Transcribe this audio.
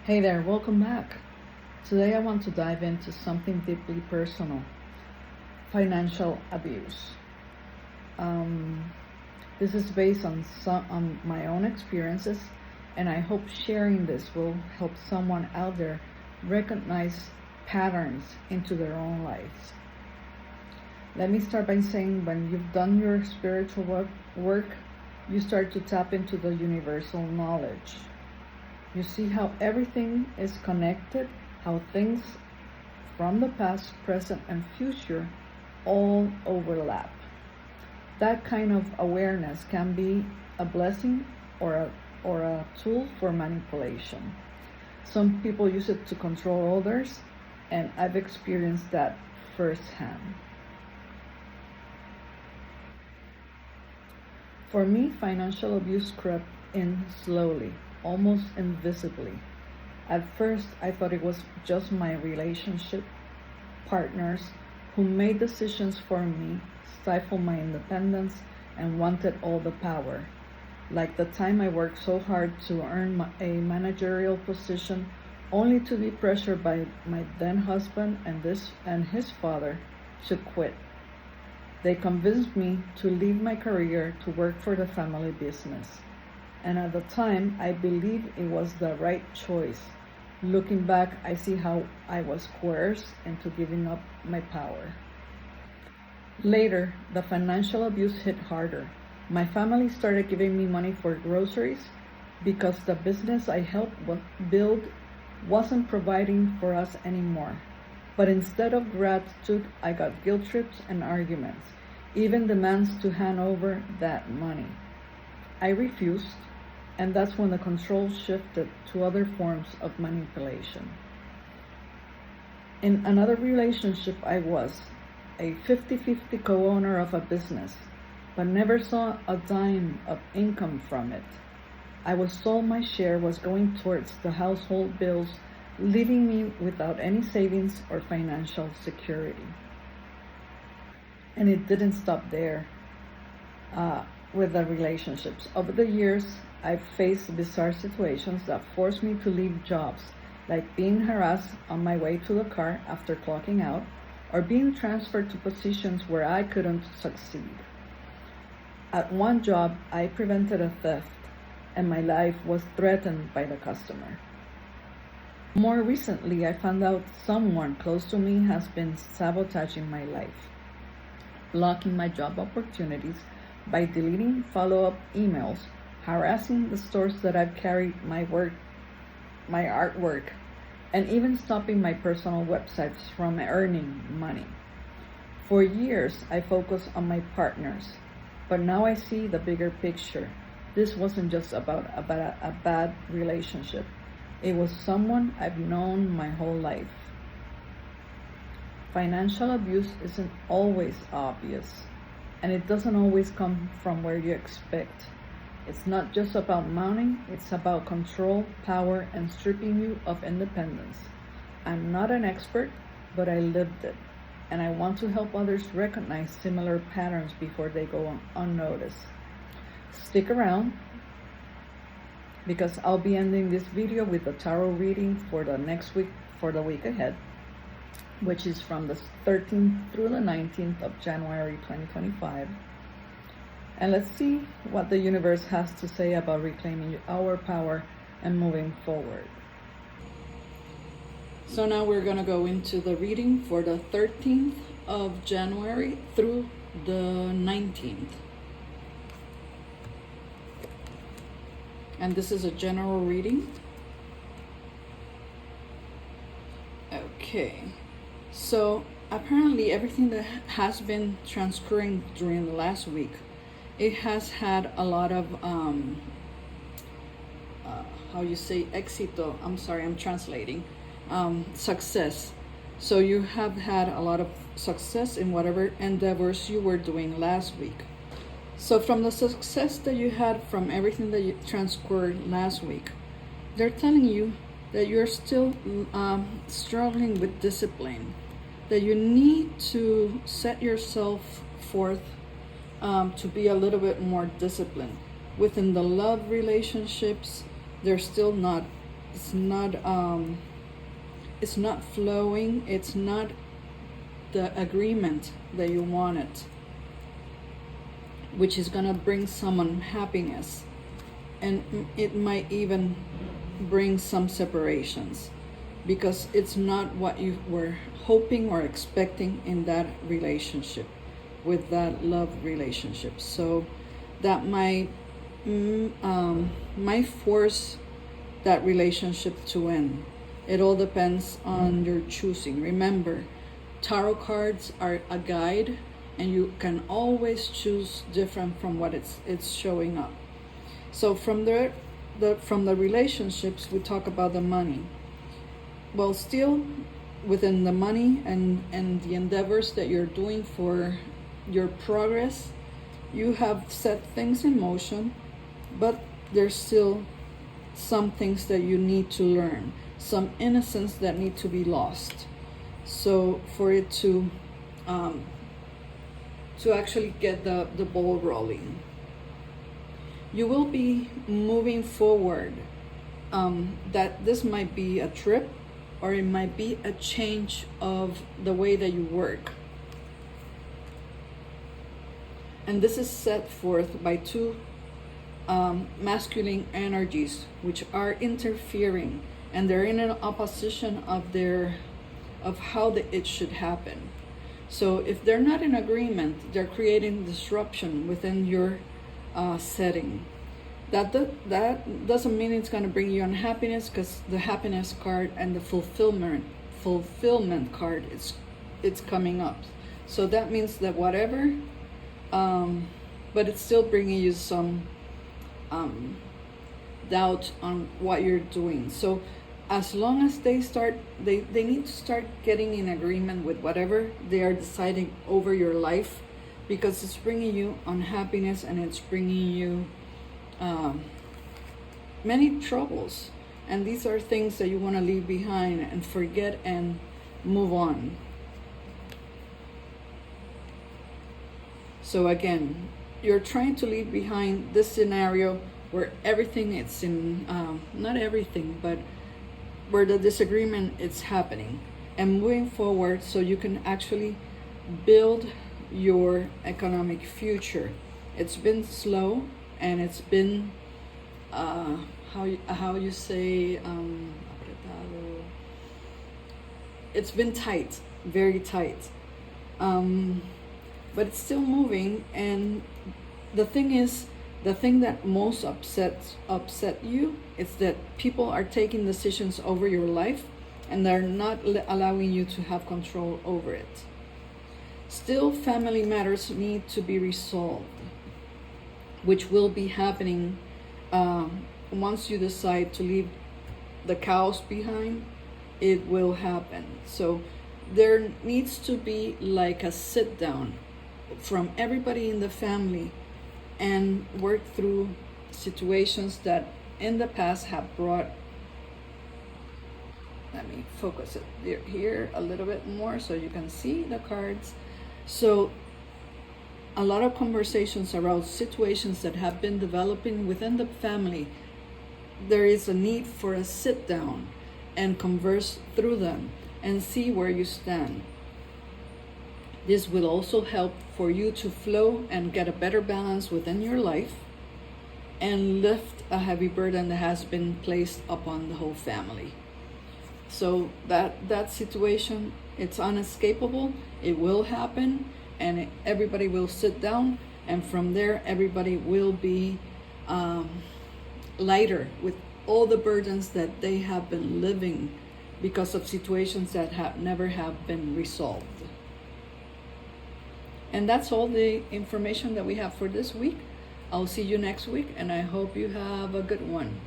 Hey there, welcome back. Today I want to dive into something deeply personal: financial abuse. This is based on my own experiences, and I hope sharing this will help someone out there recognize patterns into their own lives. Let me start by saying when you've done your spiritual work, you start to tap into the universal knowledge. You see how everything is connected, how things from the past, present, and future all overlap. That kind of awareness can be a blessing or a tool for manipulation. Some people use it to control others, and I've experienced that firsthand. For me, financial abuse crept in slowly, almost invisibly. At first, I thought it was just my relationship partners who made decisions for me, stifled my independence, and wanted all the power. Like the time I worked so hard to earn a managerial position, only to be pressured by my then husband and his father to quit. They convinced me to leave my career to work for the family business. And at the time, I believed it was the right choice. Looking back, I see how I was coerced into giving up my power. Later, the financial abuse hit harder. My family started giving me money for groceries because the business I helped build wasn't providing for us anymore. But instead of gratitude, I got guilt trips and arguments, even demands to hand over that money. I refused, and that's when the control shifted to other forms of manipulation. In another relationship, I was a 50-50 co-owner of a business, but never saw a dime of income from it. I was told my share was going towards the household bills, leaving me without any savings or financial security. And it didn't stop there with the relationships. Over the years, I've faced bizarre situations that forced me to leave jobs, like being harassed on my way to the car after clocking out, or being transferred to positions where I couldn't succeed. At one job, I prevented a theft, and my life was threatened by the customer. More recently, I found out someone close to me has been sabotaging my life, blocking my job opportunities by deleting follow-up emails, harassing the stores that I've carried my artwork, and even stopping my personal websites from earning money. For years, I focused on my partners, but now I see the bigger picture. This wasn't just about a bad relationship. It was someone I've known my whole life. Financial abuse isn't always obvious, and it doesn't always come from where you expect. It's not just about money, it's about control, power, and stripping you of independence. I'm not an expert, but I lived it, and I want to help others recognize similar patterns before they go unnoticed. Stick around, because I'll be ending this video with the tarot reading for the week ahead, which is from the 13th through the 19th of January 2025. And let's see what the universe has to say about reclaiming our power and moving forward. So now we're going to go into the reading for the 13th of January through the 19th. And this is a general reading. Okay. So apparently everything that has been transcurring during the last week, it has had a lot of éxito. I'm sorry, I'm translating. Success. So you have had a lot of success in whatever endeavors you were doing last week. So from the success that you had from everything that you transcurred last week, they're telling you that you're still struggling with discipline, that you need to set yourself forth to be a little bit more disciplined. Within the love relationships, they're still not it's not flowing. It's not the agreement that you wanted, which is gonna bring someone happiness, and it might even bring some separations, because it's not what you were hoping or expecting in that relationship, with that love relationship. So that might force that relationship to end. It all depends on your choosing. Remember, tarot cards are a guide, and you can always choose different from what it's showing up. So from the relationships, we talk about the money. Well, still within the money and the endeavors that you're doing for your progress, you have set things in motion, but there's still some things that you need to learn, some innocence that need to be lost. So for it to actually get the ball rolling, you will be moving forward. That this might be a trip, or it might be a change of the way that you work. And this is set forth by two masculine energies, which are interfering, and they're in an opposition of how it should happen. So if they're not in agreement, they're creating disruption within your setting. That doesn't mean it's going to bring you unhappiness, because the happiness card and the fulfillment card, it's coming up. So that means that whatever, but it's still bringing you some doubt on what you're doing. So as long as they need to start getting in agreement with whatever they are deciding over your life, because it's bringing you unhappiness, and it's bringing you many troubles. And these are things that you want to leave behind and forget and move on. So again, you're trying to leave behind this scenario where everything it's in, not everything, but where the disagreement is happening, and moving forward so you can actually build your economic future. It's been slow, and it's been how you say it's been tight, very tight, but it's still moving. And the thing that most upset you is that people are taking decisions over your life, and they're not allowing you to have control over it. Still, family matters need to be resolved, which will be happening once you decide to leave the chaos behind. It will happen. So there needs to be like a sit down from everybody in the family, and work through situations that in the past have brought. Let me focus it here a little bit more so you can see the cards. So a lot of conversations around situations that have been developing within the family, there is a need for a sit down and converse through them and see where you stand. This will also help for you to flow and get a better balance within your life, and lift a heavy burden that has been placed upon the whole family. So that situation, it's unescapable. It will happen, and everybody will sit down, and from there everybody will be lighter with all the burdens that they have been living because of situations that have never been resolved. And that's all the information that we have for this week. I'll see you next week, and I hope you have a good one.